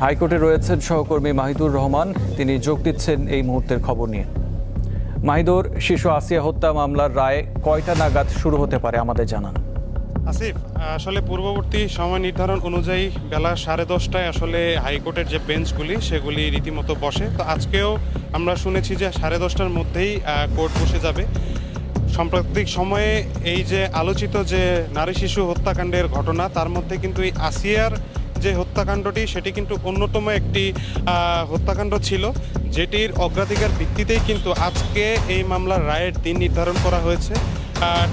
হাইকোর্টে রয়েছেন সহকর্মী মাহিদুর রহমান, তিনি যোগ দিচ্ছেন এই মুহূর্তের খবর নিয়ে। মাহিদুর, শিশু আসিয়া হত্যা মামলার রায় কয়টা নাগাদ শুরু হতে পারে আমাদের জানান। আসিফ, আসলে পূর্ববর্তী সময় নির্ধারণ অনুযায়ী বেলা 10:30টায় আসলে হাইকোর্টের যে বেঞ্চগুলি সেগুলি রীতিমতো বসে। তো আজকেও আমরা শুনেছি যে 10:30টার মধ্যেই কোর্ট বসে যাবে। সাম্প্রতিক সময়ে এই যে আলোচিত যে নারী শিশু হত্যাকাণ্ডের ঘটনা, তার মধ্যে কিন্তু এই আসিয়ার যে হত্যাকাণ্ডটি সেটি কিন্তু অন্যতম একটি হত্যাকাণ্ড ছিল, যেটির অগ্রাধিকার ভিত্তিতেই কিন্তু আজকে এই মামলার রায়ের দিন নির্ধারণ করা হয়েছে।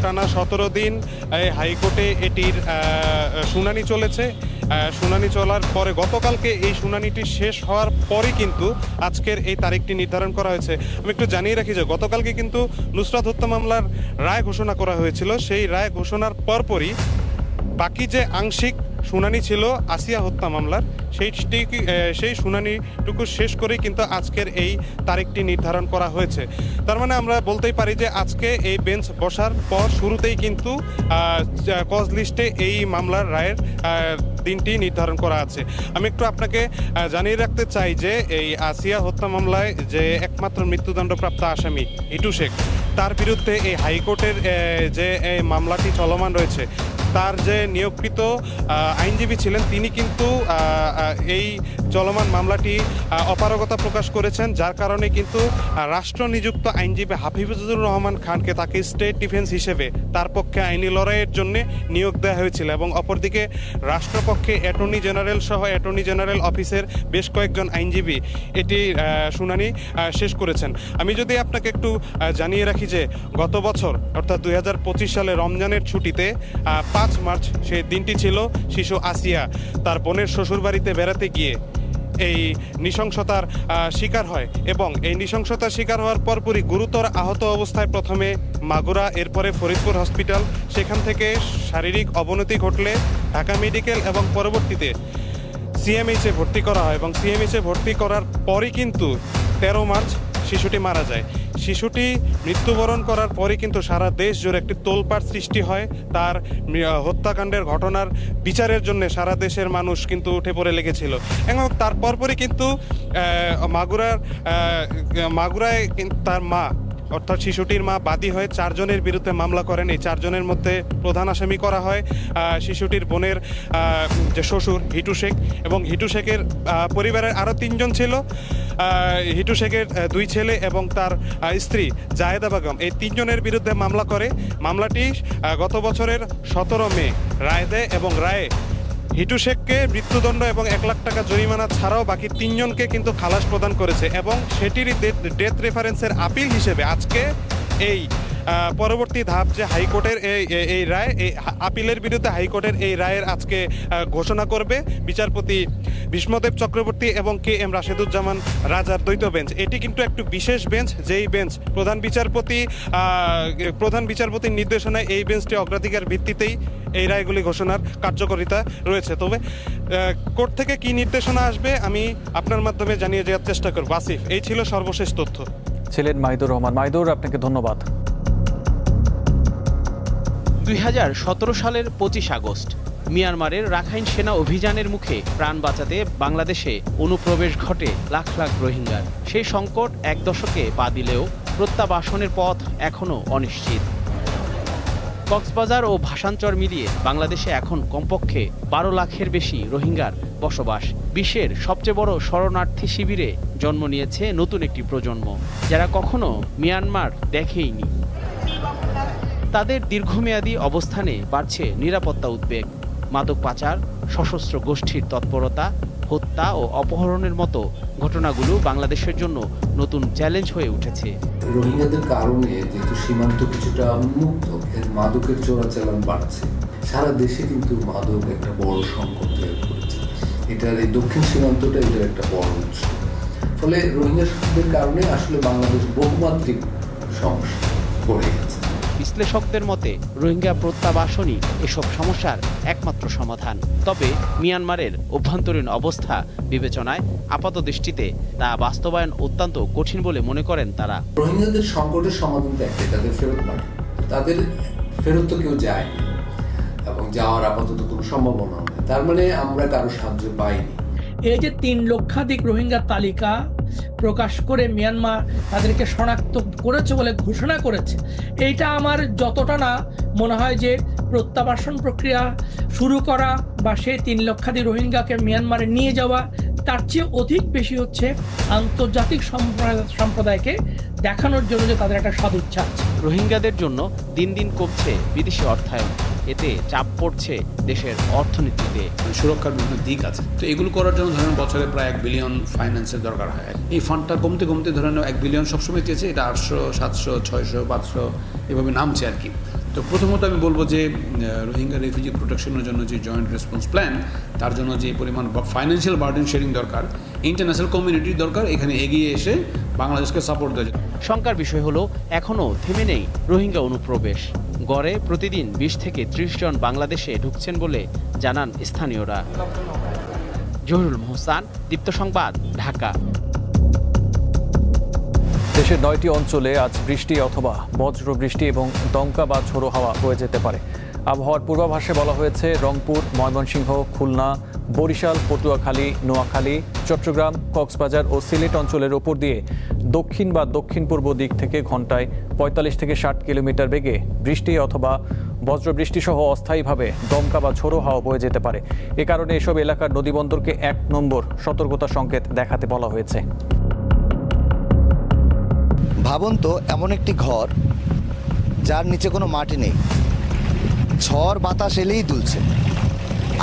টানা 17 দিন হাইকোর্টে এটির শুনানি চলেছে। শুনানি চলার পরে গতকালকে এই শুনানিটি শেষ হওয়ার পরে কিন্তু আজকের এই তারিখটি নির্ধারণ করা হয়েছে। আমি একটু জানিয়ে রাখি যে গতকালকে কিন্তু নুসরাত হত্যা মামলার রায় ঘোষণা করা হয়েছিল। সেই রায় ঘোষণার পরপরই বাকি যে আংশিক শুনানি ছিল আসিয়া হত্যা মামলার, সেই শুনানিটুকু শেষ করেই কিন্তু আজকের এই তারিখটি নির্ধারণ করা হয়েছে। তার মানে আমরা বলতেই পারি যে আজকে এই বেঞ্চ বসার পর শুরুতেই কিন্তু কজ লিস্টে এই মামলার রায়ের দিনটি নির্ধারণ করা আছে। আমি একটু আপনাকে জানিয়ে রাখতে চাই যে এই আসিয়া হত্যা মামলায় যে একমাত্র মৃত্যুদণ্ডপ্রাপ্ত আসামি হিটু শেখ, তার বিরুদ্ধে এই হাইকোর্টের যে এই মামলাটি চলমান রয়েছে, তার যে নিয়োগকৃত আইনজীবী ছিলেন তিনি কিন্তু এই চলমান মামলাটি অপারগতা প্রকাশ করেছেন, যার কারণে কিন্তু রাষ্ট্র নিযুক্ত আইনজীবী হাফিজুর রহমান খানকে তাকে স্টেট ডিফেন্স হিসেবে তার পক্ষে আইনি লড়াইয়ের জন্য নিয়োগ দেওয়া হয়েছিল। এবং অপরদিকে রাষ্ট্রপক্ষে অ্যাটর্নি জেনারেল সহ অ্যাটর্নি জেনারেল অফিসের বেশ কয়েকজন আইনজীবী এটি শুনানি শেষ করেছেন। আমি যদি আপনাকে একটু জানিয়ে রাখি যে গত বছর অর্থাৎ 2025 সালে রমজানের ছুটিতে 5 মার্চ সেই দিনটি ছিল, শিশু আসিয়া তার বোনের শ্বশুরবাড়িতে বেড়াতে গিয়ে এই নৃশংসতার শিকার হয় এবং এই নৃশংসতার শিকার হওয়ার পরপরই গুরুতর আহত অবস্থায় প্রথমে মাগুরা, এরপরে ফরিদপুর হসপিটাল, সেখান থেকে শারীরিক অবনতি ঘটলে ঢাকা মেডিকেল এবং পরবর্তীতে সিএমএইচে ভর্তি করা হয় এবং সিএমএইচে ভর্তি করার পরই কিন্তু 13 মার্চ শিশুটি মারা যায়। শিশুটি মৃত্যুবরণ করার পরে কিন্তু সারা দেশ জুড়ে একটি তোলপাড় সৃষ্টি হয়। তার হত্যাকাণ্ডের ঘটনার বিচারের জন্য সারা দেশের মানুষ কিন্তু উঠে পড়ে লেগেছিল এবং তারপরই কিন্তু মাগুরায় তার মা অর্থাৎ শিশুটির মা বাদী হয়ে 4 জনের বিরুদ্ধে মামলা করেন। এই 4 জনের মধ্যে প্রধান আসামি করা হয় শিশুটির বোনের যে শ্বশুর হিটু শেখ, এবং হিটু শেখের পরিবারের আরও 3 জন ছিল। হিটু শেখের 2 ছেলে এবং তার স্ত্রী জায়েদা বেগম, এই 3 জনের বিরুদ্ধে মামলা করে। মামলাটি গত বছরের 17 মে রায় দেয় এবং রায়ে হিটু শেখকে মৃত্যুদণ্ড এবং 1 লাখ টাকা জরিমানা ছাড়াও বাকি 3 জনকে কিন্তু খালাস প্রদান করেছে এবং সেটিরই ডেথ রেফারেন্সের আপিল হিসেবে আজকে এই পরবর্তী ধাপ যে হাইকোর্টের এই রায়, এই আপিলের বিরুদ্ধে হাইকোর্টের এই রায়ের আজকে ঘোষণা করবে বিচারপতি ভীষ্মদেব চক্রবর্তী এবং KM রাশেদুজ্জামান রাজার দ্বৈত বেঞ্চ। এটি কিন্তু একটু বিশেষ বেঞ্চ, যেই বেঞ্চ প্রধান বিচারপতির নির্দেশনায় এই বেঞ্চটি অগ্রাধিকার ভিত্তিতেই এই রায়গুলি ঘোষণার কার্যকারিতা রয়েছে। তবে কোর্ট থেকে কি নির্দেশনা আসবে আমি আপনার মাধ্যমে জানিয়ে দেওয়ার চেষ্টা করব। আসিফ, এই ছিল সর্বশেষ তথ্য। ছিলেন মাহিদুর রহমান। মাহিদুর, আপনাকে ধন্যবাদ। 2017 সালের 25 আগস্ট মিয়ানমারের রাখাইন সেনা অভিযানের মুখে প্রাণ বাঁচাতে বাংলাদেশে অনুপ্রবেশ ঘটে লাখ লাখ রোহিঙ্গার। সেই সংকট 1 দশকে পা দিলেও প্রত্যাবাসনের পথ এখনও অনিশ্চিত। কক্সবাজার ও ভাসানচর মিলিয়ে বাংলাদেশে এখন কমপক্ষে 12 লাখের বেশি রোহিঙ্গার বসবাস। বিশ্বের সবচেয়ে বড় শরণার্থী শিবিরে জন্ম নিয়েছে নতুন একটি প্রজন্ম, যারা কখনো মিয়ানমার দেখেইনি। তাদের দীর্ঘমেয়াদী অবস্থানে বাড়ছে নিরাপত্তা উদ্বেগ। মাদক পাচার, সশস্ত্র গোষ্ঠীর তৎপরতা, হত্যা ও অপহরণের মতো ঘটনাগুলো বাংলাদেশের জন্য নতুন চ্যালেঞ্জ হয়ে উঠেছে। রোহিঙ্গাদের কারণে যেহেতু সীমান্ত কিছুটা উন্মুক্ত, এর মাদকের চোরাচালান বাড়ছে। সারা দেশে কিন্তু মাদক একটা বড় সংকট তৈরি করেছে। এটার এই দক্ষিণ সীমান্তটা এটার একটা বড় উৎস। ফলে রোহিঙ্গাদের কারণে আসলে বাংলাদেশ বহুমাত্রিক সমস্যা পড়ে গেছে। বিশ্লেষকদের মতে রোহিঙ্গা প্রত্যাবাসনই এসব সমস্যার একমাত্র সমাধান। তবে মিয়ানমারের অভ্যন্তরীণ অবস্থা বিবেচনায় আপাতদৃষ্টিতে তা বাস্তবায়ন অত্যন্ত কঠিন বলে মনে করেন তারা। রোহিঙ্গাদের সংকটের সমাধান দেখতে তাদের ফেরত পাঠানো, তাদের ফেরত তো কেউ যায়নি এবং যাওয়ার আপাতত কোনো সম্ভাবনা নেই। তার মানে আমরা কারো সাহায্য পাইনি। এই যে 3 লক্ষাধিক রোহিঙ্গার তালিকা প্রকাশ করে মিয়ানমার তাদেরকে শনাক্ত করেছে বলে ঘোষণা করেছে, এইটা আমার যতটা না মনে হয় যে প্রত্যাবাসন প্রক্রিয়া শুরু করা বা সেই 3 লক্ষাধিক রোহিঙ্গাকে মিয়ানমারে নিয়ে যাওয়া, তার চেয়ে অধিক বেশি হচ্ছে আন্তর্জাতিক সম্প্রদায়কে দেখানোর জন্য যে তাদের একটা সদিচ্ছা আছে। রোহিঙ্গাদের জন্য দিন দিন কমছে বিদেশি অর্থায়ন, এতে চাপ পড়ছে দেশের অর্থনীতিতে। সুরক্ষার বিভিন্ন দিক আছে, তো এগুলো করার জন্য ধরেন বছরে প্রায় 1 বিলিয়ন ফাইন্যান্সের দরকার হয়। এই ফান্ডটা কমতে কমতে ধরেন 1 বিলিয়ন সবসময় চেয়েছে, এটা 800, 700, 600, 500 এভাবে নামছে আর কি। তো প্রথমত আমি বলবো যে রোহিঙ্গা রেফিউজি প্রোটেকশনের জন্য যে জয়েন্ট রেসপন্স প্ল্যান, তার জন্য যে পরিমাণ ফাইন্যান্সিয়াল বার্ডেন শেয়ারিং দরকার, ইন্টারন্যাশনাল কমিউনিটির দরকার এখানে এগিয়ে এসে বাংলাদেশকে সাপোর্ট দেয়। শঙ্কার বিষয় হলো এখনও থেমে নেই রোহিঙ্গা অনুপ্রবেশ। গড়ে প্রতিদিন 20 থেকে 30 জন বাংলাদেশে ঢুকছেন বলে জানান স্থানীয়রা। জহিরুল মোহসান, দীপ্ত সংবাদ, ঢাকা। দেশের 9টি অঞ্চলে আজ বৃষ্টি অথবা বজ্র বৃষ্টি এবং দমকা বা ঝোড়ো হাওয়া বয়ে যেতে পারে। আবহাওয়ার পূর্বাভাসে বলা হয়েছে রংপুর, ময়মনসিংহ, খুলনা, বরিশাল, পটুয়াখালী, নোয়াখালী, চট্টগ্রাম, কক্সবাজার ও সিলেট অঞ্চলের ওপর দিয়ে দক্ষিণ বা দক্ষিণ পূর্ব দিক থেকে ঘন্টায় 45 থেকে 60 কিলোমিটার বেগে বৃষ্টি অথবা বজ্রবৃষ্টি সহ অস্থায়ীভাবে দমকা বা ঝোড়ো হাওয়া বয়ে যেতে পারে। এ কারণে এসব এলাকার নদীবন্দরকে 1 নম্বর সতর্কতা সংকেত দেখাতে বলা হয়েছে। ভাবুন তো, এমন একটি ঘর যার নিচে কোনো মাটি নেই, ঝড় বাতাস এলেই দুলছে।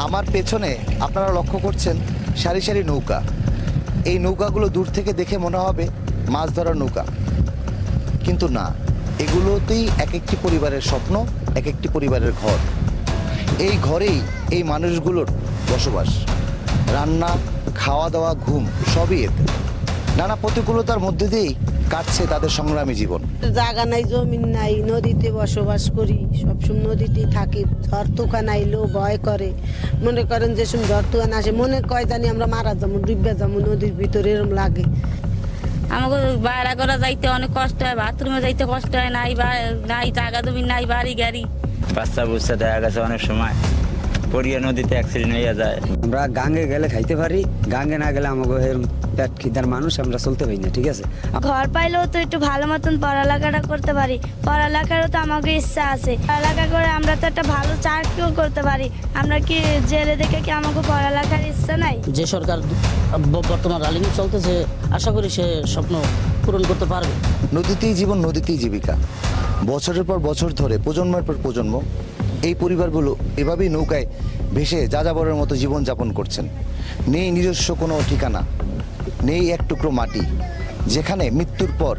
আমার পেছনে আপনারা লক্ষ্য করছেন সারি সারি নৌকা। এই নৌকাগুলো দূর থেকে দেখে মনে হবে মাছ ধরার নৌকা, কিন্তু না, এগুলোতেই এক একটি পরিবারের স্বপ্ন, এক একটি পরিবারের ঘর। এই ঘরেই এই মানুষগুলোর বসবাস, রান্না, খাওয়া দাওয়া, ঘুম সবই এতে। নানা প্রতিকূলতার মধ্যে দিয়েই কাটছে তাদের সংগ্রামী জীবন। জায়গা নাই, জমিন নাই, নদীতে বসবাস করি, সবসময় নদীতেই থাকি। ঝড় তুফান আইলেও ভয় করে, মনে করেন যে সময় ঝড় তুফান আসে মনে কয় জানি আমরা মারা যাবো, ডুবে যাবো নদীর ভিতরে, এরকম লাগে। আমাকে বাইরে করা যাইতে অনেক কষ্ট হয়, বাথরুমে যাইতে কষ্ট হয়, নাই জায়গা জমি নাই, বাড়ি গাড়ি। বাচ্চা বুচ্চা দেখা গেছে অনেক সময় পড়িয়া নদীতে অ্যাক্সিডেন্ট হয়ে যায়। আমরা গাঙ্গে গেলে খাইতে পারি, গাঙ্গে না গেলে আমাকে পেট খিদার মানুষ, আমরা চলতে পারি না। ঠিক আছে, ঘর পাইলেও তো একটু ভালো মতন পড়ালেখাটা করতে পারি, পড়ালেখারও তো আমাকে ইচ্ছা আছে। পড়ালেখা করে আমরা তো একটা ভালো চাকরিও করতে পারি। আমরা কি জেলে দেখে কি আমাকে পড়ালেখার ইচ্ছা নাই? যে সরকার বর্তমান রানিং চলতেছে, আশা করি সে স্বপ্ন পূরণ করতে পারবে। নদীতেই জীবন, নদীতেই জীবিকা। বছরের পর বছর ধরে, প্রজন্মের পর প্রজন্ম এই পরিবারগুলো এভাবেই নৌকায় ভেসে যাযাবরের মতো জীবনযাপন করছেন। নেই নিজস্ব কোনো ঠিকানা, নেই এক টুকরো মাটি যেখানে মৃত্যুর পর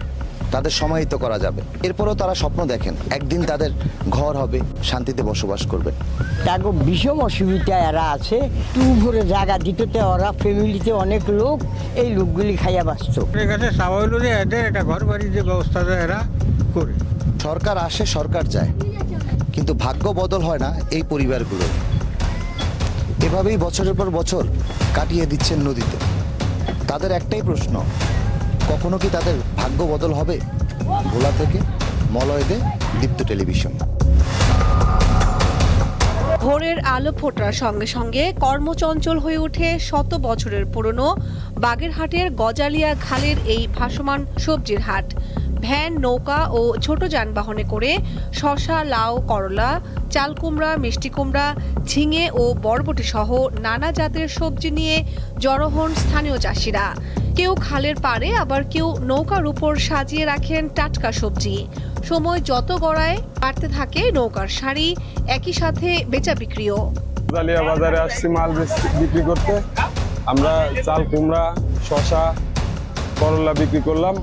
তাদের সমাহিত করা যাবে। এরপরও তারা স্বপ্ন দেখেন একদিন তাদের ঘর হবে, শান্তিতে বসবাস করবে। তাকে ভীষণ অসুবিধা এরা আছে, টু ভরে জায়গা দিতে ওরা ফ্যামিলিতে অনেক লোক, এই লোকগুলি খাইয়া বাঁচত। এখানে স্বাভাবিক এদের একটা ঘর বাড়ির যে ব্যবস্থাটা এরা করে। সরকার আসে, সরকার যায়, কিন্তু ভাগ্য বদল হয় না এই পরিবারগুলো। এভাবেই বছরের পর বছর কাটিয়ে দিচ্ছেন নদীতে। তাদের একটাই প্রশ্ন, কখনো কি তাদের ভাগ্য বদল হবে? ভোলা থেকে মলয় দে, দীপ্ত টেলিভিশন। ভোরের আলো ফোটার সঙ্গে সঙ্গে কর্মচঞ্চল হয়ে ওঠে 100 বছরের পুরনো বাগেরহাটের গজালিয়া খালের এই ভাসমান সবজির হাট। ভ্যান, নৌকা ও ছোট যানবাহনে করে শসা, লাউ, করলা, চাল কুমড়া, মিষ্টি কুমড়া, ঝিঙে ও বরবটি সহ নানা জাতের সবজি নিয়ে জড়ো হন স্থানীয় চাষিরা। কেউ খালের পাড়ে, আবার কেউ নৌকার উপর সাজিয়ে রাখেন টাটকা সবজি। সময় যত গড়ায় বাড়তে থাকে নৌকার সারি, একই সাথে বেচা বিক্রিও। গজালিয়া বাজারে আসছি মাল বিক্রি করতে। আমরা চাল কুমড়া, শসা, করলা বিক্রি করলাম।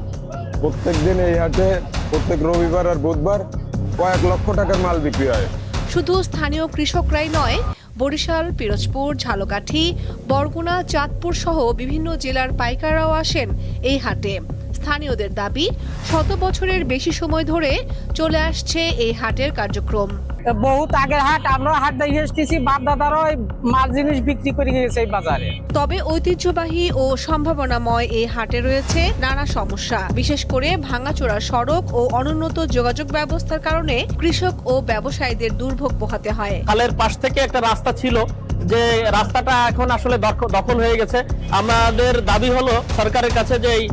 প্রত্যেক দিন এই হাটে প্রত্যেক রবিবার আর বুধবার কয়েক লক্ষ টাকার মাল বিক্রি হয়। শুধু স্থানীয় কৃষকরাই নয়, বরিশাল, পিরোজপুর, ঝালকাঠি, বরগুনা, চাঁদপুর সহ বিভিন্ন জেলার পাইকাররাও আসেন এই হাটে। স্থানীয়দের দাবি, 100 বছরের বেশি সময় ধরে চলে আসছে এই হাটের কার্যক্রম। বহুত আগের হাট, আমরা হাট দেখে এসেছি, বাপ দাদারা মাল জিনিস বিক্রি করে গেছে এই বাজারে। তবে ঐতিহ্যবাহী ও সম্ভাবনাময় এই হাটে রয়েছে নানা সমস্যা, বিশেষ করে ভাঙাচোরা সড়ক ও অনুন্নত যোগাযোগ ব্যবস্থার কারণে কৃষক ও ব্যবসায়ীদের দুর্ভোগ পোহাতে হয়। খালের পাশ থেকে একটা রাস্তা ছিল যে রাস্তাটা এখন আসলে দখল হয়ে গেছে। আমাদের দাবি হলো সরকারের কাছে যে এই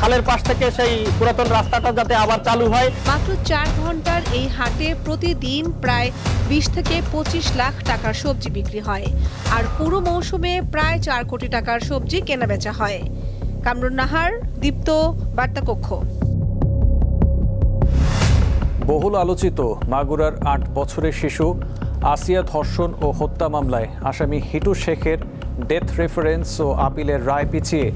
খালের পাশ থেকে সেই পুরাতন রাস্তাটা যাতে আবার চালু হয়। মাত্র 4 ঘন্টার এই হাটে প্রতিদিন প্রায় 20 থেকে 25 লাখ টাকার সবজি বিক্রি হয়, আর পুরো মৌসুমে প্রায় 4 কোটি টাকার সবজি কেনাবেচা হয়। কামরুন নাহার, দীপ্ত, বার্তা কক্ষ। বহুল আলোচিত মাগুরার 8 বছরের শিশু আসিয়া ধর্ষণ ও হত্যা মামলায় আসামি হিটু শেখের ডেথ রেফারেন্স ও আপিলের রায় পিছিয়ে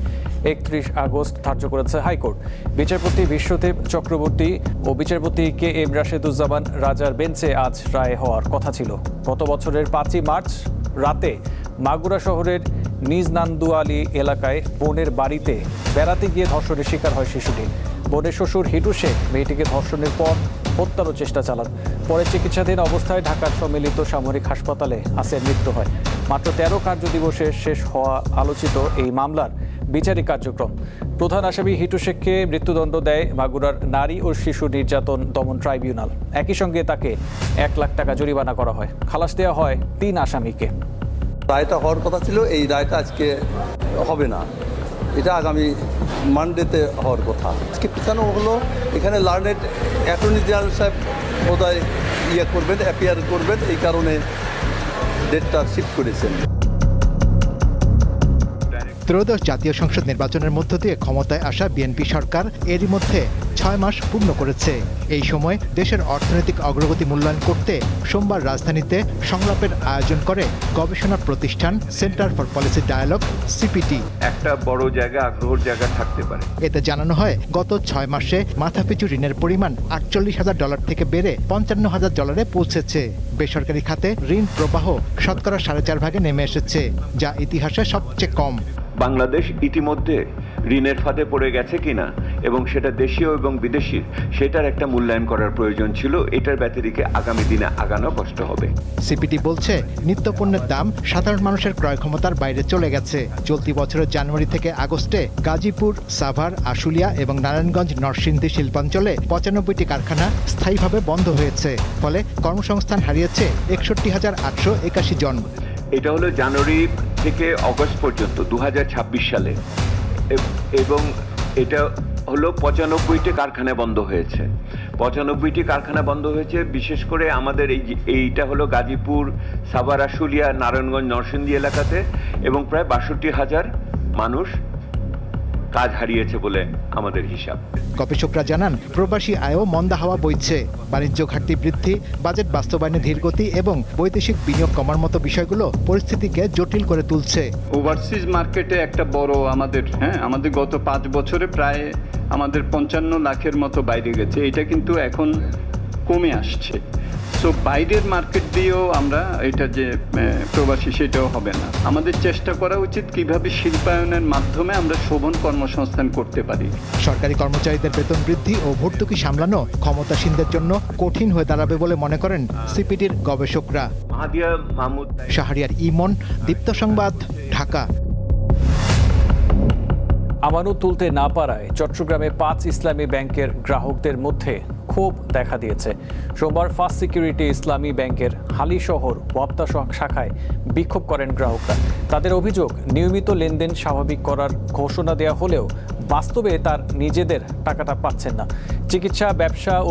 31 আগস্ট ধার্য করেছে হাইকোর্ট। বিচারপতি বিশ্বদেব চক্রবর্তী ও বিচারপতি কে এম রাশেদুজ্জামান রাজার বেঞ্চে আজ রায় হওয়ার কথা ছিল। গত বছরের 5 মার্চ রাতে মাগুরা শহরের নিজ নান্দুয়ালি এলাকায় বোনের বাড়িতে বেড়াতে গিয়ে ধর্ষণের শিকার হয় শিশুটি। বোনের শ্বশুর হিটু শেখ মেয়েটিকে ধর্ষণের পর হত্যারও চেষ্টা চালান। পরে চিকিৎসাধীন অবস্থায় ঢাকার সম্মিলিত সামরিক হাসপাতালে আসিয়ার মৃত্যু হয়। মাত্র 13 কার্যদিবসে শেষ হওয়া আলোচিত এই মামলার বিচারিক কার্যক্রম। প্রধান আসামি হিটু শেখকে মৃত্যুদণ্ড দেয় মাগুরার নারী ও শিশু নির্যাতন দমন ট্রাইব্যুনাল। একই সঙ্গে তাকে 1 লাখ টাকা জরিমানা করা হয়। খালাস দেওয়া হয় 3 আসামিকে। রায়টা হওয়ার কথা ছিল, এই রায়টা আজকে হবে না, এটা আগামী মানডেতে হওয়ার কথা। আজকে পিছানো হলো, এখানে লার্নেড অ্যাটর্নি জেনারেল সাহেব বোধহয় অ্যাপিয়ার করবেন, এই কারণে ডেটটা শিফট করেছেন। ত্রয়োদশ জাতীয় সংসদ নির্বাচনের মধ্য দিয়ে ক্ষমতায় আসা বিএনপি সরকার এরই মধ্যে 6 মাস পূর্ণ করেছে। এই সময় দেশের অর্থনৈতিক অগ্রগতি মূল্যায়ন করতে সোমবার রাজধানীতে সংলাপের আয়োজন করে গবেষণা প্রতিষ্ঠান Centre for Policy Dialogue CPD. একটা বড় জায়গা, আগ্রহের জায়গা থাকতে পারে। এতে জানানো হয় গত 6 মাসে মাথাপিছু ঋণের পরিমাণ $48,000 থেকে বেড়ে $55,000 পৌঁছেছে। বেসরকারি খাতে ঋণ প্রবাহ শতকরা 4.5 ভাগে নেমে এসেছে, যা ইতিহাসে সবচেয়ে কম। বাংলাদেশ ইতিমধ্যে ঋণের ফাঁদে পড়ে গেছে কিনা এবং সেটা দেশীয় এবং বিদেশি, সেটার একটা মূল্যায়ন করার প্রয়োজন ছিল। এটার ব্যতিরিকে আগামী দিনে আগানো কষ্ট হবে। সিপিডি বলছে নিত্যপণ্যের দাম সাধারণ মানুষের ক্রয় ক্ষমতার বাইরে চলে গেছে। চলতি বছরের জানুয়ারি থেকে আগস্টে গাজীপুর, সাভার, আশুলিয়া এবং নারায়ণগঞ্জ নরসিংদী শিল্পাঞ্চলে 95টি কারখানা স্থায়ীভাবে বন্ধ হয়েছে। ফলে কর্মসংস্থান হারিয়েছে 61,881 জন। এটা হলো জানুয়ারি থেকে অগস্ট পর্যন্ত 2026 সালে, এবং এটা হলো 95টি কারখানা বন্ধ হয়েছে। 95টি কারখানা বন্ধ হয়েছে। বিশেষ করে আমাদের এইটা হলো গাজীপুর, সাভার, আশুলিয়া, নারায়ণগঞ্জ, নরসিংদী এলাকাতে, এবং প্রায় 62,000 মানুষ কাজ হারিয়েছে বলে আমাদের হিসাব। গবেষকরা জানান প্রবাসী আয়ও মন্দা হাওয়া বইছে। বাণিজ্য ঘাটতি বৃদ্ধি, বাজেট বাস্তবায়নে ধীরগতি এবং বৈদেশিক বিনিয়োগ কমার মতো বিষয়গুলো পরিস্থিতিকে জটিল করে তুলছে। ওভারসিজ মার্কেটে একটা বড় আমাদের গত 5 বছরে প্রায় আমাদের 55 লাখের মতো বাইরে গেছে। এটা কিন্তু এখন কমে আসছে। সো বাইরের মার্কেট দিয়েও আমরা এটা যে প্রবাসী, সেটাও হবে না। আমাদের চেষ্টা করা উচিত কিভাবে শিল্পায়নের মাধ্যমে আমরা শোভন কর্মসংস্থান করতে পারি। সরকারি কর্মচারীদের বেতন বৃদ্ধি ও ভর্তুকি সামলানো ক্ষমতাসীনদের জন্য কঠিন হয়ে দাঁড়াবে বলে মনে করেন সিপিডির গবেষকরা। শাহরিয়ার ইমন, দীপ্ত সংবাদ, ঢাকা। আমানত তুলতে না পারায় চট্টগ্রামে 5 ইসলামী ব্যাংকের গ্রাহকদের মধ্যে ক্ষোভ দেখা দিয়েছে। সোমবার ফার্স্ট সিকিউরিটি ইসলামী ব্যাংকের হালিশহর ওয়াপ্তা শাখায় বিক্ষোভ করেন গ্রাহকরা। তাদের অভিযোগ, নিয়মিত লেনদেন স্বাভাবিক করার ঘোষণা দেওয়া হলেও বাস্তবে তার নিজেদের টাকাটা পাচ্ছেন না। চিকিৎসা, ব্যবসা ও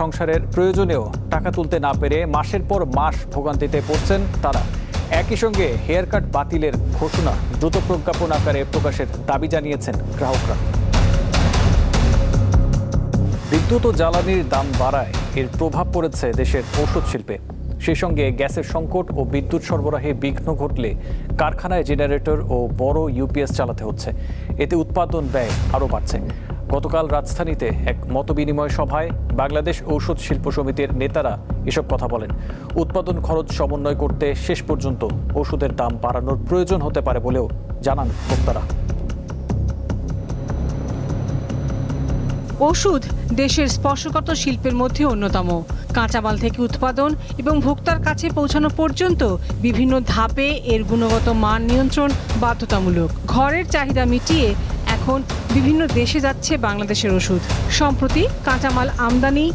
সংসারের প্রয়োজনেও টাকা তুলতে না পেরে মাসের পর মাস ভোগান্তিতে পড়ছেন তারা। একই সঙ্গে হেয়ার কাট বাতিলের ঘোষণা দ্রুত প্রজ্ঞাপন আকারে প্রকাশের দাবি জানিয়েছেন গ্রাহকরা। বিদ্যুৎ ও জ্বালানির দাম বাড়ায় এর প্রভাব পড়েছে দেশের ঔষধ শিল্পে। সেই সঙ্গে গ্যাসের সংকট ও বিদ্যুৎ সরবরাহে বিঘ্ন ঘটলে কারখানায় জেনারেটর ও বড় ইউপিএস চালাতে হচ্ছে। এতে উৎপাদন ব্যয় আরও বাড়ছে। গতকাল রাজধানীতে এক মতবিনিময় সভায় বাংলাদেশ ঔষধ শিল্প সমিতির নেতারা এসব কথা বলেন। উৎপাদন খরচ সমন্বয় করতে শেষ পর্যন্ত ওষুধের দাম বাড়ানোর প্রয়োজন হতে পারে বলেও জানান বক্তারা। ওষুধ দেশের স্পর্শকাতর শিল্পের মধ্যে অন্যতম। কাঁচামাল থেকে উৎপাদন এবং ভোক্তার কাছে পৌঁছানো পর্যন্ত বিভিন্ন ধাপে এর গুণগত মান নিয়ন্ত্রণ বাধ্যতামূলক। ঘরের চাহিদা মিটিয়ে এখন বিভিন্ন দেশে যাচ্ছে বাংলাদেশের ওষুধ। সম্প্রতি কাঁচামাল আমদানি,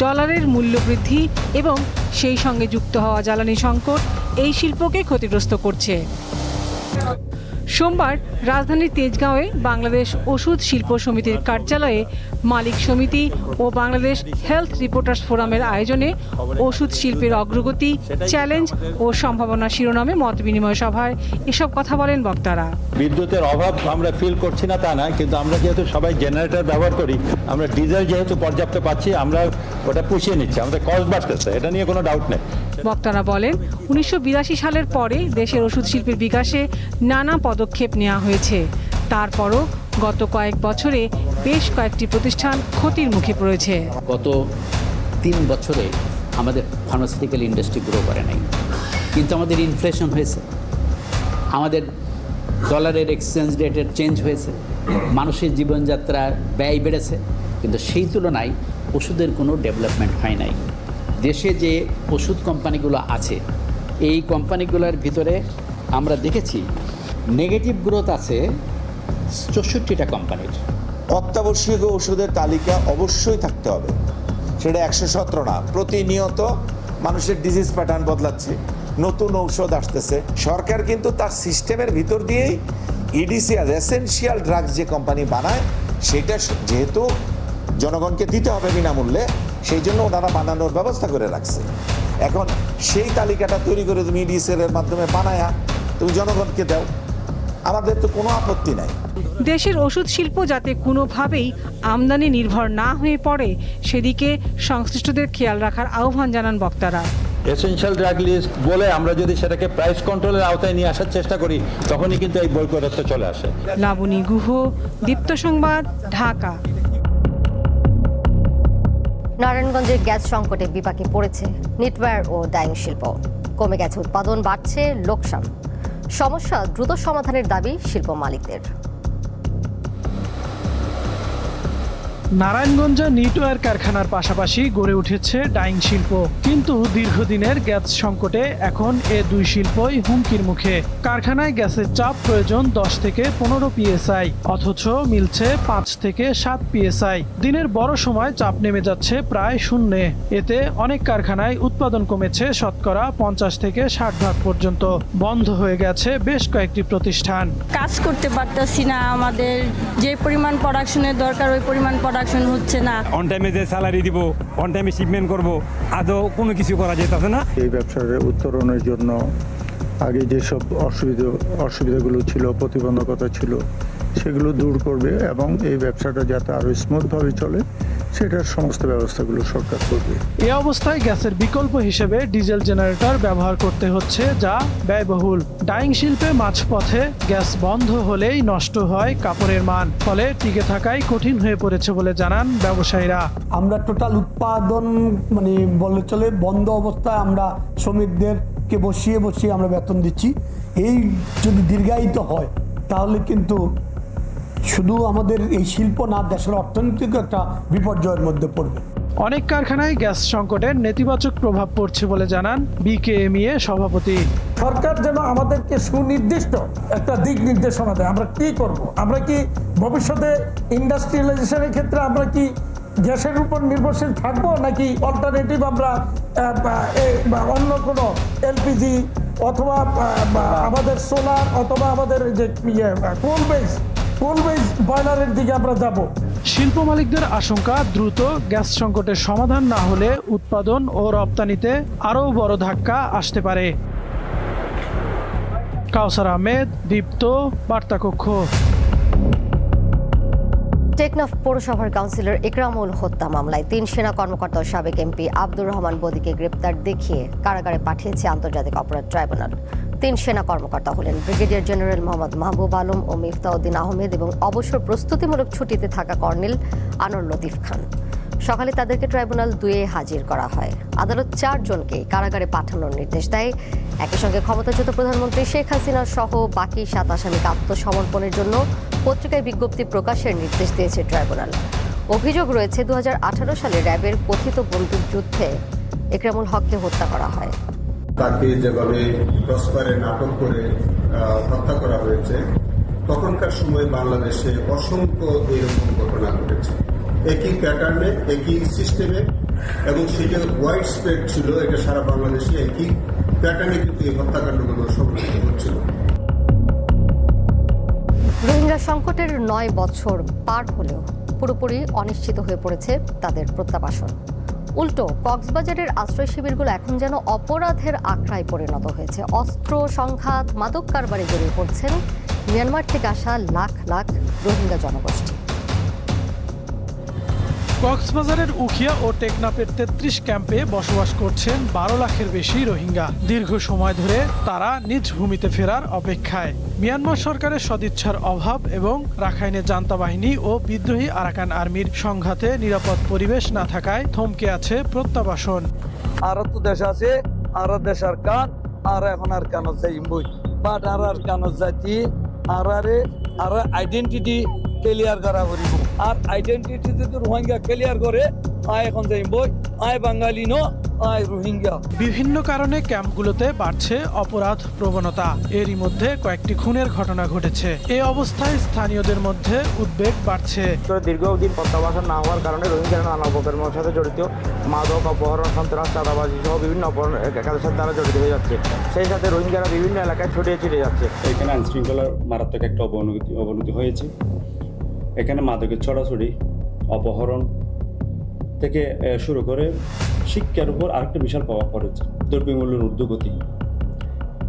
ডলারের মূল্য বৃদ্ধি এবং সেই সঙ্গে যুক্ত হওয়া জ্বালানি সংকট এই শিল্পকে ক্ষতিগ্রস্ত করছে। সোমবার রাজধানীর তেজগাঁওয়ে বাংলাদেশ ওষুধ শিল্প সমিতির কার্যালয়ে মালিক সমিতি ও বাংলাদেশ হেলথ রিপোর্টার্স ফোরামের আয়োজনে ওষুধ শিল্পের অগ্রগতি, চ্যালেঞ্জ ও সম্ভাবনা শিরোনামে মত বিনিময় সভায় এসব কথা বলেন বক্তারা। বিদ্যুতের অভাব আমরা ফিল করছি না তা না, কিন্তু আমরা যেহেতু সবাই জেনারেটর ব্যবহার করি, আমরা ডিজেল যেহেতু পর্যাপ্ত পাচ্ছি, আমরা ওটা পুষিয়ে নিচ্ছি, আমাদের কস্ট বাড়তেছে, এটা নিয়ে কোনো ডাউট নেই। বক্তারা বলেন 1982 সালের পরে দেশের ওষুধ শিল্পের বিকাশে নানা পদক্ষেপ নেওয়া হয়েছে। তারপরও গত কয়েক বছরে বেশ কয়েকটি প্রতিষ্ঠান ক্ষতির মুখে পড়েছে। গত 3 বছরে আমাদের ফার্মাসিউটিক্যাল ইন্ডাস্ট্রি গ্রো করে নাই, কিন্তু আমাদের ইনফ্লেশন হয়েছে, আমাদের ডলারের এক্সচেঞ্জ রেটের চেঞ্জ হয়েছে, মানুষের জীবনযাত্রার ব্যয় বেড়েছে, কিন্তু সেই তুলনায় ওষুধের কোনো ডেভেলপমেন্ট হয় নাই। দেশে যে ওষুধ কোম্পানিগুলো আছে, এই কোম্পানিগুলোর ভিতরে আমরা দেখেছি নেগেটিভ গ্রোথ আছে 64টা কোম্পানির। অত্যাবশ্যকীয় ওষুধের তালিকা অবশ্যই থাকতে হবে, সেটা 117 না। প্রতিনিয়ত মানুষের ডিজিজ প্যাটার্ন বদলাচ্ছে, নতুন ঔষধ আসতেছে। সরকার কিন্তু তার সিস্টেমের ভিতর দিয়েই ইডিসিআর এসেনশিয়াল ড্রাগস যে কোম্পানি বানায়, সেটা যেহেতু জনগণকে দিতে হবে বিনামূল্যে, সেই জন্য ওনারা বানানোর ব্যবস্থা করে রাখছে। এখন সেই তালিকাটা তৈরি করে তুমি ইডিসিআর এর মাধ্যমে বানায়া তুমি জনগণকে দাও, আমাদের তো কোনো আপত্তি নাই। দেশের ওষুধ শিল্প যাতে কোনোভাবেই আমদানি নির্ভর না হয়ে পড়ে সেদিকে সংশ্লিষ্টদের খেয়াল রাখার আহ্বান জানান বক্তারা। এসেনশিয়াল ড্রাগ লিস্ট বলে আমরা যদি সেটাকে প্রাইস কন্ট্রোলের আওতায় নিয়ে আসার চেষ্টা করি, তখনই কিন্তু এই বৈপরীত্য চলে আসে। লাবণী গুহ, দীপ্ত সংবাদ, ঢাকা। নারায়ণগঞ্জের গ্যাস সংকটে বিপাকে পড়েছে নিটওয়্যার ও ডাইং শিল্প। কমে গেছে উৎপাদন, বাড়ছে লোকসান। সমস্যা দ্রুত সমাধানের দাবি শিল্প মালিকদের। নারায়ণগঞ্জে নিটওয়্যার কারখানার পাশাপাশি গড়ে উঠেছে ডাইং শিল্প, কিন্তু দীর্ঘদিনের গ্যাস সংকটে এখন এ দুই শিল্পই হুমকির মুখে। কারখানায় গ্যাসের চাপ প্রয়োজন 10 থেকে 15 PSI, অথচ মিলছে 5 থেকে 7 PSI। দিনের বড় সময় চাপ নেমে যাচ্ছে প্রায় শূন্যে। এতে অনেক কারখানায় উৎপাদন কমেছে শতকরা 50 থেকে 60% পর্যন্ত। বন্ধ হয়ে গেছে বেশ কয়েকটি প্রতিষ্ঠান। কাজ করতে পারতেছি না, আমাদের যে পরিমাণ প্রোডাকশনের দরকার ওই পরিমাণ প্রোডাকশন হচ্ছে না। অন টাইমে যে স্যালারি দিব, অন টাইমে শিপমেন্ট করব, আদৌ কোনো কিছু করা যেতেছে না। এই ব্যবসার উত্তরণের জন্য আগে যেসব অসুবিধাগুলো ছিল, প্রতিবন্ধকতা ছিল, সেগুলো দূর করবে এবং এই ব্যবসাটা যাতে আরো স্মুথভাবে চলে সেটার সমস্ত ব্যবস্থাগুলো সরকার করবে। এই অবস্থায় গ্যাসের বিকল্প হিসেবে ডিজেল জেনারেটর ব্যবহার করতে হচ্ছে, যা ব্যয়বহুল। ডাইং শিল্পে মাঝপথে গ্যাস বন্ধ হলেই নষ্ট হয় কাপড়ের মান, ফলে টিকে থাকাই কঠিন হয়ে পড়েছে বলে জানান ব্যবসায়ীরা। আমরা টোটাল উৎপাদন বলে চলে বন্ধ অবস্থায় আমরা শ্রমিকদেরকে বসিয়ে আমরা বেতন দিচ্ছি। এই যদি দীর্ঘায়িত হয় তাহলে কিন্তু শুধু আমাদের এই শিল্প না, দেশের অর্থনৈতিক একটা বিপর্যয়ের মধ্যে পড়বে। অনেক কারখানায় গ্যাস সংকটের নেতিবাচক প্রভাব পড়ছে বলে জানান বিকেএমইএ সভাপতি। সরকার যেন আমাদেরকে সুনির্দিষ্ট একটা দিক নির্দেশনা দেয়, আমরা কি করব, আমরা কি ভবিষ্যতে ইন্ডাস্ট্রিয়ালাইজেশনের ক্ষেত্রে আমরা কি গ্যাসের উপর নির্ভরশীল থাকবো, নাকি অল্টারনেটিভ আমরা অন্য কোনো এলপিজি অথবা আমাদের সোলার অথবা আমাদের যে কোল বেস বয়লারের দিকে আমরা যাব। শিল্প মালিকদের আশঙ্কা, দ্রুত গ্যাস সংকটের সমাধান না হলে উৎপাদন ও রপ্তানিতে আরও বড় ধাক্কা আসতে পারে। কাউসার আহমেদ, দীপ্ত, বার্তাকক্ষ। টেকনাফ পৌরসভার কাউন্সিলর ইকরামুল হত্যা মামলায় 3 সেনা কর্মকর্তা ও সাবেক এমপি আব্দুর রহমান বদিকে গ্রেপ্তার দেখিয়ে কারাগারে পাঠিয়েছে আন্তর্জাতিক অপরাধ ট্রাইব্যুনাল। 3 সেনা কর্মকর্তা হলেন ব্রিগেডিয়ার জেনারেল মোহাম্মদ মাহবুব আলম ও মিফতাউদ্দিন আহমেদ এবং অবসর প্রস্তুতিমূলক ছুটিতে থাকা কর্নেল আনোয়ার লতিফ খান। সকালে তাদেরকে ট্রাইব্যুনাল 2-এ হাজির করা হয়। আদালত 4 জনকে কারাগারে পাঠানোর নির্দেশ দেয়। একই সঙ্গে ক্ষমতাচ্যুত প্রধানমন্ত্রী শেখ হাসিনা সহ বাকি 7 আসামিকে আত্মসমর্পণের জন্য পত্রিকায় বিজ্ঞপ্তি প্রকাশের নির্দেশ দিয়েছে ট্রাইব্যুনাল। অভিযোগ রয়েছে 2018 সালে র্যাবের কথিত বন্দুকযুদ্ধে ইকরামুল হককে হত্যা করা হয়। তাকে যেভাবে ক্রসফায়ারে নাটক করে হত্যা করা হয়েছে, তখনকার সময় বাংলাদেশে অসংখ্য এরকম ঘটনা ঘটেছে, একই প্যাটার্নে, একই সিস্টেমে, এবং সেটা ওয়াইড স্প্রেড ছিল। এটা সারা বাংলাদেশে একই প্যাটার্নে কিন্তু এই হত্যাকাণ্ডগুলো সংঘটিত হচ্ছিল। রোহিঙ্গা সংকটের 9 বছর পার হলেও পুরোপুরি অনিশ্চিত হয়ে পড়েছে তাদের প্রত্যাবাসন। উল্টো কক্সবাজারের আশ্রয় শিবিরগুলো এখন যেন অপরাধের আখড়ায় পরিণত হয়েছে। অস্ত্র সংঘাত, মাদক কারবারে জড়িয়ে পড়ছেন মিয়ানমার থেকে আসা লাখ লাখ রোহিঙ্গা জনগোষ্ঠী। কক্সবাজারের উখিয়া ও টেকনাফের 33 ক্যাম্পে বসবাস করছেন 12 লাখের বেশি রোহিঙ্গা। দীর্ঘ সময় ধরে তারা নিজ ভূমিতে ফেরার অপেক্ষায়। মিয়ানমার সরকারের সদিচ্ছার অভাব এবং রাখাইনে জান্তা বাহিনী ও বিদ্রোহী আরাকান আর্মির সংঘাতে নিরাপদ পরিবেশ না থাকায় থমকে আছে প্রত্যাবাসন। আর তো দেশ আছে, আর দেশের কান, আর এখন আর কান যাইবই, বাট আর কান যাইতি আর আইডেন্টিটি ক্লিয়ার করা করিব। আর আইডেন্টিটি যদি রোহিঙ্গা ক্লিয়ার করে, আয় এখন যাইবই, আয় বাঙালি ন, আয় রোহিঙ্গা। বিভিন্ন কারণে ক্যাম্পগুলোতে বাড়ছে অপরাধ প্রবণতা। এরই মধ্যে কয়েকটি খুনের ঘটনা ঘটেছে। এই অবস্থায় স্থানীয়দের মধ্যে উদ্বেগ বাড়ছে। দীর্ঘদিন প্রত্যাবাসন না হওয়ার কারণে রোহিঙ্গারা নানা অপকর্মের সাথে জড়িত, মাদক, অপহরণ, সন্ত্রাস, চাঁদাবাজি সহ বিভিন্ন কাজের সাথে তারা জড়িত হয়ে যাচ্ছে। সেই সাথে রোহিঙ্গারা বিভিন্ন এলাকায় ছড়িয়ে ছিটিয়ে যাচ্ছে। এখানে আইনশৃঙ্খলার মারাত্মক একটা অবনতি হয়েছে। এখানে মাদকের ছড়াছড়ি, অপহরণ থেকে শুরু করে শিক্ষার উপর আরেকটা বিশাল প্রভাব পড়েছে, দ্রব্যমূল্যের ঊর্ধ্বগতি।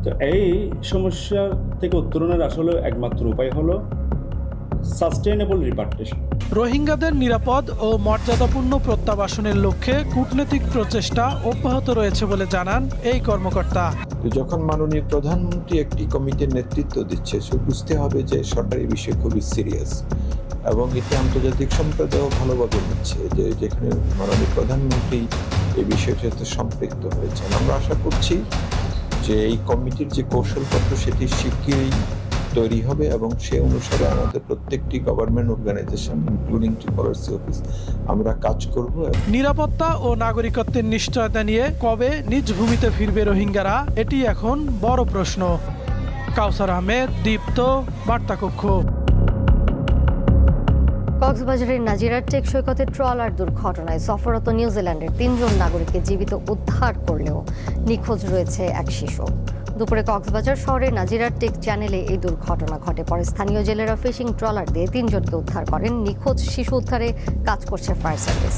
তো এই সমস্যা থেকে উত্তরণের আসলে একমাত্র উপায় হলো সাস্টেইনেবল রিপার্টেশন। রোহিঙ্গাদের নিরাপদ ও মর্যাদাপূর্ণ প্রত্যাবাসনের লক্ষ্যে কূটনৈতিক প্রচেষ্টা অব্যাহত রয়েছে বলে জানান এই কর্মকর্তা। যখন মাননীয় প্রধানমন্ত্রী একটি কমিটির নেতৃত্ব দিচ্ছে, সে বুঝতে হবে যে সরকারি বিষয় খুবই সিরিয়াস, এবং এটি আন্তর্জাতিক সম্প্রদায়ও ভালোভাবে নিচ্ছে, যে যেখানে মাননীয় প্রধানমন্ত্রী এই বিষয়ের সাথে সম্পৃক্ত হয়েছেন। আমরা আশা করছি যে এই কমিটির যে কৌশলপত্র সেটি শীঘ্রই তৈরি হবে, এবং সে অনুসারে আমাদের প্রত্যেকটি government organisation including policy office আমরা কাজ করব। নিরাপত্তা ও নাগরিকত্বের নিশ্চয়তা নিয়ে কবে নিজ ভূমিতে ফিরবে রোহিঙ্গারা, এটি এখন বড় প্রশ্ন। কাউসার আহমেদ, দীপ্ত, বার্তাকক্ষ। কক্সবাজারের নাজিরার টেক সৈকতে ট্রলার দুর্ঘটনায় সফররত নিউজিল্যান্ডের 3 জন নাগরিককে জীবিত উদ্ধার করলেও নিখোঁজ রয়েছে এক শিশু। দুপুরে কক্সবাজার শহরের নাজিরার টেক চ্যানেলে এই দুর্ঘটনা ঘটে। পরে স্থানীয় জেলেরা ফিশিং ট্রলার দিয়ে 3 জনকে উদ্ধার করেন। নিখোঁজ শিশু উদ্ধারে কাজ করছে ফায়ার সার্ভিস।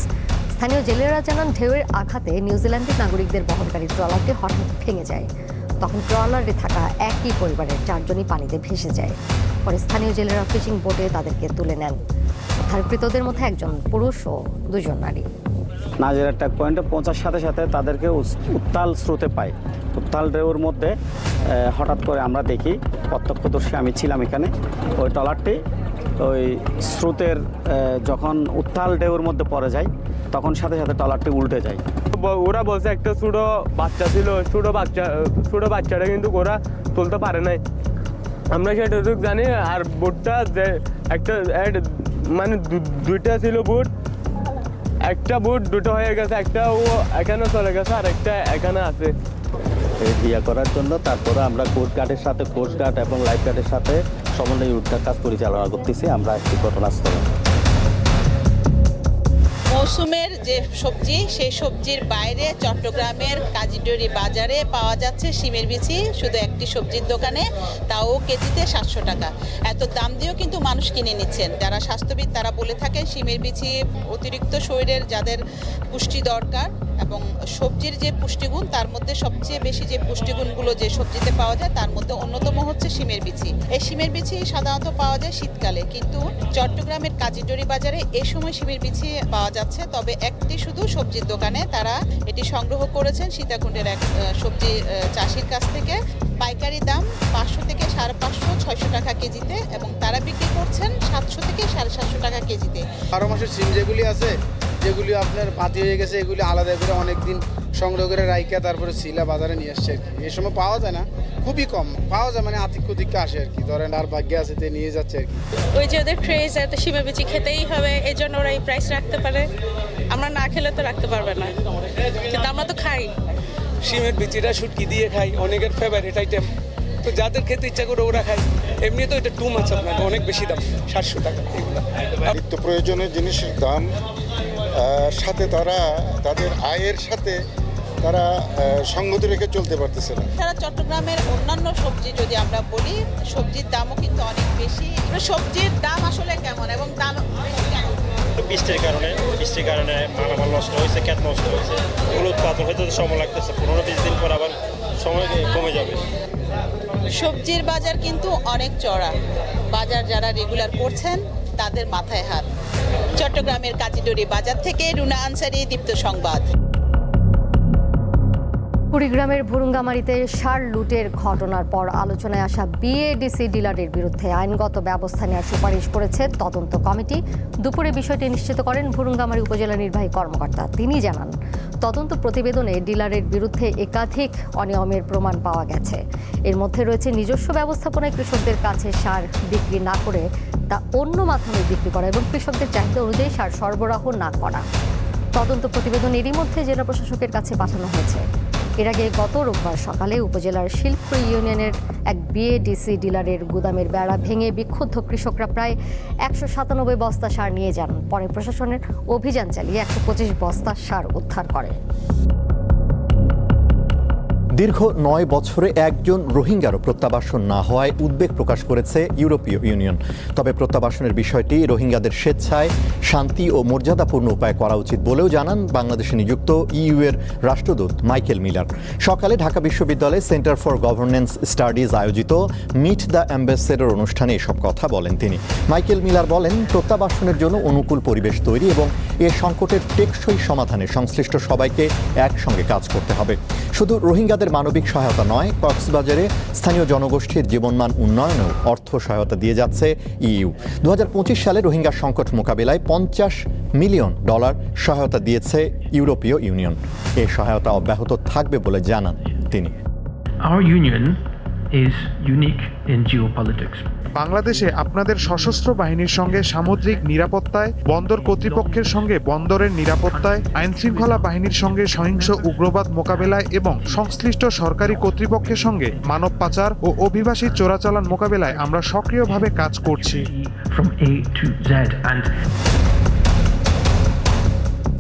স্থানীয় জেলেরা জানান, ঢেউয়ের আঘাতে নিউজিল্যান্ডের নাগরিকদের বহনকারী ট্রলারটি হঠাৎ ভেঙে যায়। তখন ট্রলারে থাকা একই পরিবারের 4 জনই পানিতে ভেসে যায়। পরে স্থানীয় জেলেরা ফিশিং বোটে তাদেরকে তুলে নেন। উদ্ধারকৃতদের মধ্যে একজন পুরুষ ও 2 জন নারী। নাজিরা ট্যাগ পয়েন্টে পৌঁছার সাথে সাথে তাদেরকে উত্তাল স্রোতে পাই। উত্তাল ঢেউর মধ্যে হঠাৎ করে আমরা দেখি, প্রত্যক্ষদর্শী আমি ছিলাম এখানে, ওই ট্রলারটি ওই স্রোতের যখন উত্তাল ঢেউর মধ্যে পড়ে যায়, তখন সাথে সাথে ট্রলারটি উল্টে যায়। ওরা বলছে একটা ছোটো বাচ্চা ছিল, ছোটো বাচ্চাটা কিন্তু ওরা তুলতে পারে নাই। আমরা সেটা জানি। আর বোটটা যে একটা মানে 2টা ছিল বোট, একটা বোট 2টো হয়ে গেছে, একটা ও এখানে চলে গেছে আর একটা এখানে আছে। ইয়া করার জন্য তারপরে আমরা কোস্ট গার্ড এবং লাইফ গার্ডের সাথে সমন্বয়ে উদ্ধার কাজ পরিচালনা করতেছি আমরা একটি ঘটনাস্থলে। মৌসুমের যে সবজি, সেই সবজির বাইরে চট্টগ্রামের কাজীডুরি বাজারে পাওয়া যাচ্ছে শিমের বিচি, শুধু একটি সবজির দোকানে, তাও কেজিতে 700 টাকা। এত দাম দিয়েও কিন্তু মানুষ কিনে নিচ্ছেন। যারা স্বাস্থ্যবিদ তারা বলে থাকেন শিমের বিচি অতিরিক্ত শরীরের যাদের পুষ্টি দরকার, এবং সবজির যে পুষ্টিগুণ তার মধ্যে সবচেয়ে বেশি যে পুষ্টিগুণগুলো যে সবজিতে পাওয়া যায় তার মধ্যে অন্যতম হচ্ছে শিমের বিচি। এই শিমের বিচি সাধারণত পাওয়া যায় শীতকালে, কিন্তু চট্টগ্রামের কাজীডুরি বাজারে এই সময় শিমের বিচি পাওয়া যাচ্ছে। তবে একটি শুধু সবজির দোকানে তারা এটি সংগ্রহ করেছেন সীতাকুণ্ডের এক সবজি চাষির কাছ থেকে। পাইকারি দাম 500 থেকে 550, 600 টাকা কেজিতে, এবং তারা বিক্রি করছেন 700 থেকে 750 টাকা কেজিতে। 12 মাসের সিম যেগুলি আছে, যেগুলি আপনার পাতি হয়ে গেছে, এগুলি আলাদা করে অনেক দিন সংগ্রহ করে রাইকা তারপরে শিলা বাজারে নিয়ে আসছে আর কি। এই সময় পাওয়া যায় না, খুবই কম পাওয়া যায়, মানে আতিক্য দিকে আসে আর কি। ধরেন আর ভাগ্যে আছে তে নিয়ে যাচ্ছে আর কি। ওই যে ওদের ক্রেজ, এত শিমের বিচি খেতেই হবে, এই জন্য ওরা এই প্রাইস রাখতে পারে। আমরা না খেলে তো রাখতে পারবে না, কিন্তু আমরা তো খাই। শিমের বিচিটা শুটকি দিয়ে খাই, অনেকের ফেভারিট আইটেম। তো যাদের খেতে ইচ্ছা করে ওরা খায়। এমনি তো এটা টু মাছ, আপনাকে অনেক বেশি দাম, 700 টাকা এগুলো। নিত্য প্রয়োজনীয় জিনিসের দাম সাথে তারা তাদের আয়ের সাথে তারা সঙ্গতি রেখে চলতে পারতেছে না। তারা চট্টগ্রামের অন্যান্য সবজি যদি আমরা বলি, সবজির দামও কিন্তু অনেক বেশি। সবজির দাম আসলে কেমন এবং দাম বৃষ্টির কারণে মালামাল নষ্ট হয়েছে, ক্ষেত নষ্ট হয়েছে, ওগুলো উৎপাদন হতে সময় লাগতেছে। 15-20 দিন পর আবার সময় কমে যাবে। সবজির বাজার কিন্তু অনেক চড়া। বাজার যারা রেগুলার করছেন তাদের মাথায় হাত। চট্টগ্রামের কাজীডুরি বাজার থেকে রুনা আনসারি, দীপ্ত সংবাদ। কুড়িগ্রামের ভুরুঙ্গামারীতে সার লুটের ঘটনার পর আলোচনায় আসা বিএডিসি ডিলারের বিরুদ্ধে আইনগত ব্যবস্থা নেওয়ার সুপারিশ করেছে তদন্ত কমিটি। দুপুরে বিষয়টি নিশ্চিত করেন ভুরুঙ্গামারী উপজেলা নির্বাহী কর্মকর্তা। তিনি জানান, তদন্ত প্রতিবেদনে ডিলারের বিরুদ্ধে একাধিক অনিয়মের প্রমাণ পাওয়া গেছে। এর মধ্যে রয়েছে নিজস্ব ব্যবস্থাপনায় কৃষকদের কাছে সার বিক্রি না করে তা অন্য মাধ্যমে বিক্রি করা এবং কৃষকদের চাহিদা অনুযায়ী সার সরবরাহ না করা। তদন্ত প্রতিবেদন এরই মধ্যে জেলা প্রশাসকের কাছে পাঠানো হয়েছে। এর আগে গত রোববার সকালে উপজেলার শিলপুর ইউনিয়নের এক বিএডিসি ডিলারের গুদামের বেড়া ভেঙে বিক্ষুব্ধ কৃষকরা প্রায় 197 বস্তা সার নিয়ে যান। পরে প্রশাসনের অভিযান চালিয়ে 125 বস্তা সার উদ্ধার করে। দীর্ঘ 9 বছরে একজন রোহিঙ্গারও প্রত্যাবাসন না হওয়ায় উদ্বেগ প্রকাশ করেছে ইউরোপীয় ইউনিয়ন। তবে প্রত্যাবাসনের বিষয়টি রোহিঙ্গাদের স্বেচ্ছায়, শান্তি ও মর্যাদাপূর্ণ উপায়ে করা উচিত বলেও জানান বাংলাদেশে নিযুক্ত ইইউ এর রাষ্ট্রদূত মাইকেল মিলার। সকালে ঢাকা বিশ্ববিদ্যালয়ে সেন্টার ফর গভর্নেন্স স্টাডিজ আয়োজিত মিট দ্য অ্যাম্বাসেডর অনুষ্ঠানে এসব কথা বলেন তিনি। মাইকেল মিলার বলেন, প্রত্যাবাসনের জন্য অনুকূল পরিবেশ তৈরি এবং এ সংকটের টেকসই সমাধানে সংশ্লিষ্ট সবাইকে একসঙ্গে কাজ করতে হবে। শুধু রোহিঙ্গাদের মানবিক সহায়তা নয়, কক্সবাজারে স্থানীয় জনগোষ্ঠীর জীবনমান উন্নয়নেও অর্থ সহায়তা দিয়ে যাচ্ছে ইইউ। 2025 সালে রোহিঙ্গা সংকট মোকাবিলায় $50 মিলিয়ন সহায়তা দিয়েছে ইউরোপীয় ইউনিয়ন। এই সহায়তা অব্যাহত থাকবে বলে জানান তিনি। Our union is unique in geopolitics. বাংলাদেশে আপনাদের সশস্ত্র বাহিনীর সঙ্গে সামুদ্রিক নিরাপত্তায়, বন্দর কর্তৃপক্ষের সঙ্গে বন্দরের নিরাপত্তায়, আইনশৃঙ্খলা বাহিনীর সঙ্গে সহিংস উগ্রবাদ মোকাবেলায় এবং সংশ্লিষ্ট সরকারি কর্তৃপক্ষের সঙ্গে মানব পাচার ও অভিবাসী চোরাচালান মোকাবেলায় আমরা সক্রিয়ভাবে কাজ করছি।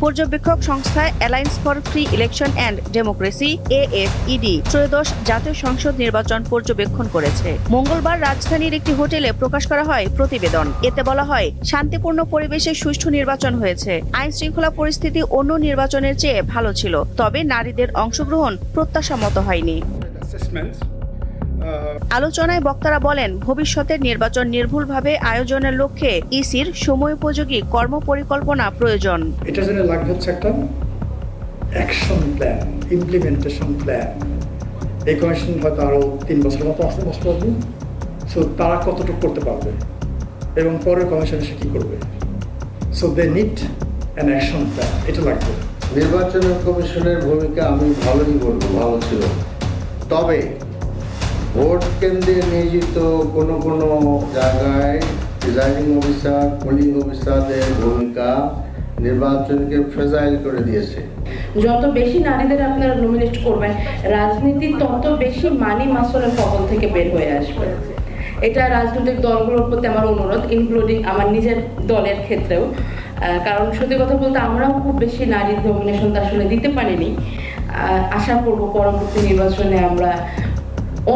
পর্যবেক্ষক সংস্থা alliance for free election and democracy AFED ত্রয়োদশ জাতীয় সংসদ নির্বাচন পর্যবেক্ষণ করেছে। মঙ্গলবার রাজধানীর একটি হোটেলে প্রকাশ করা হয় প্রতিবেদন। এতে বলা হয়, শান্তিপূর্ণ পরিবেশে সুষ্ঠু নির্বাচন হয়েছে। আইন শৃঙ্খলা পরিস্থিতি অন্য নির্বাচনের চেয়ে ভালো ছিল, তবে নারীদের অংশগ্রহণ প্রত্যাশা মতো হয়নি। আলোচনায় বক্তারা বলেন, ভবিষ্যতের নির্বাচন নির্ভুলভাবে আয়োজনের লক্ষ্যে ইসির সময়োপযোগী কর্মপরিকল্পনা প্রয়োজন। এটা যেন লাগবে হচ্ছে একটা অ্যাকশন প্ল্যান, ইমপ্লিমেন্টেশন প্ল্যান। এই কমিশন হয়তো আরো 3 বছরের মতো আসতে পারবে। সো তারা কতটুকু করতে পারবে এবং পরের কমিশন এসে কি করবে। So they need an action plan, এটা লাগবে। নির্বাচন কমিশনের ভূমিকা আমি ভালোই বলবো, ভালো ছিল। তবে ভোট কেন্দ্রে নিয়োজিত কোনো জায়গায় প্রিজাইডিং অফিসার, পোলিং অফিসারদের ভূমিকা নির্বাচনকে ফ্রেজাইল করে দিয়েছে। যত বেশি নারীদের আপনারা নমিনেট করবেন, রাজনীতি তত বেশি মানি মাসলের কবল থেকে বের হয়ে আসবে। এটা রাজনৈতিক দলগুলোর প্রতি আমার অনুরোধ, ইনক্লুডিং আমার নিজের দলের ক্ষেত্রেও। কারণ সত্যি কথা বলতে আমরাও খুব বেশি নারীর নমিনেশন আসলে দিতে পারিনি। আশা করব পরবর্তী নির্বাচনে আমরা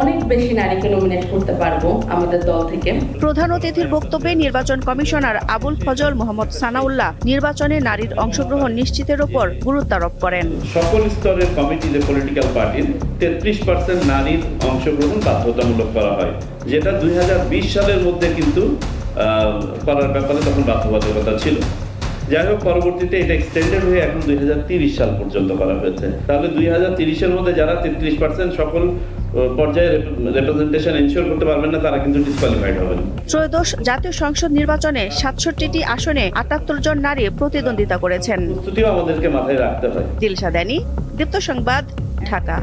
অনেক বেশি নারীকে নমিনেট করতে পারবো আমাদের দল থেকে। প্রধান অতিথির বক্তব্যে নির্বাচন কমিশনার আবুল ফজল মোহাম্মদ সানাউল্লাহ নির্বাচনে নারীর অংশগ্রহণ নিশ্চিতের উপর গুরুত্ব আরোপ করেন। সকল স্তরের কমিটিতে পলিটিক্যাল পার্টির 33% নারীর অংশগ্রহণ বাধ্যতামূলক করা হয়, যেটা 2020 সালের মধ্যে কিন্তু করার ব্যাপারে তখন বাধ্যবাধকতা ছিল। যাই হোক, পরবর্তীতে এটা এক্সটেন্ডেড হয়ে এখন 2030 সাল পর্যন্ত করা হয়েছে। তাহলে 2030-এর মধ্যে যারা 33% সকল পর্যায়ে রিপ্রেজেন্টেশন এনশিওর করতে পারবেন না, তারা কিন্তু ডিসকোয়ালিফাইড হবেন। ত্রয়োদশ জাতীয় সংসদ নির্বাচনে 67টি আসনে 78 জন নারী প্রতিদ্বন্দ্বিতা করেছেন। প্রস্তুতিও আমাদেরকে মাথায় রাখতে হয়। দিলশা দানি, দীপ্ত সংবাদ, ঢাকা।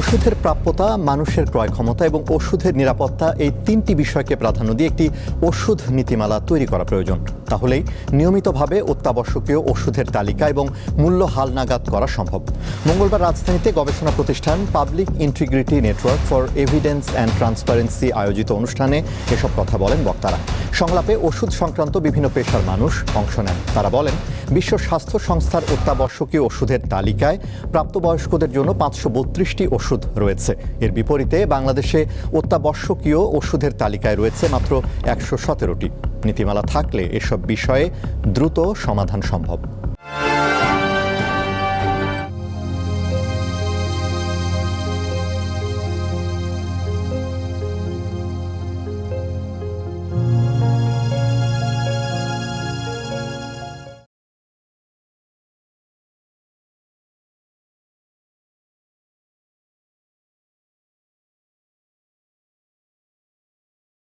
ওষুধের প্রাপ্যতা, মানুষের ক্রয় ক্ষমতা এবং ওষুধের নিরাপত্তা, এই তিনটি বিষয়কে প্রাধান্য দিয়ে একটি ওষুধ নীতিমালা তৈরি করা প্রয়োজন। তাহলেই নিয়মিতভাবে অত্যাবশ্যকীয় ওষুধের তালিকা এবং মূল্য হালনাগাদ করা সম্ভব। মঙ্গলবার রাজধানীতে গবেষণা প্রতিষ্ঠান public integrity network for evidence and transparency আয়োজিত অনুষ্ঠানে এসব কথা বলেন বক্তারা। সংলাপে ওষুধ সংক্রান্ত বিভিন্ন পেশার মানুষ অংশ নেন। তারা বলেন, বিশ্ব স্বাস্থ্য সংস্থার অত্যাবশ্যকীয় ওষুধের তালিকায় প্রাপ্তবয়স্কদের জন্য 532টি ওষুধ রয়েছে। এর বিপরীতে বাংলাদেশে অত্যাবশ্যকীয় ওষুধের তালিকায় রয়েছে মাত্র 117টি। নীতিমালা থাকলে এসব বিষয়ে দ্রুত সমাধান সম্ভব।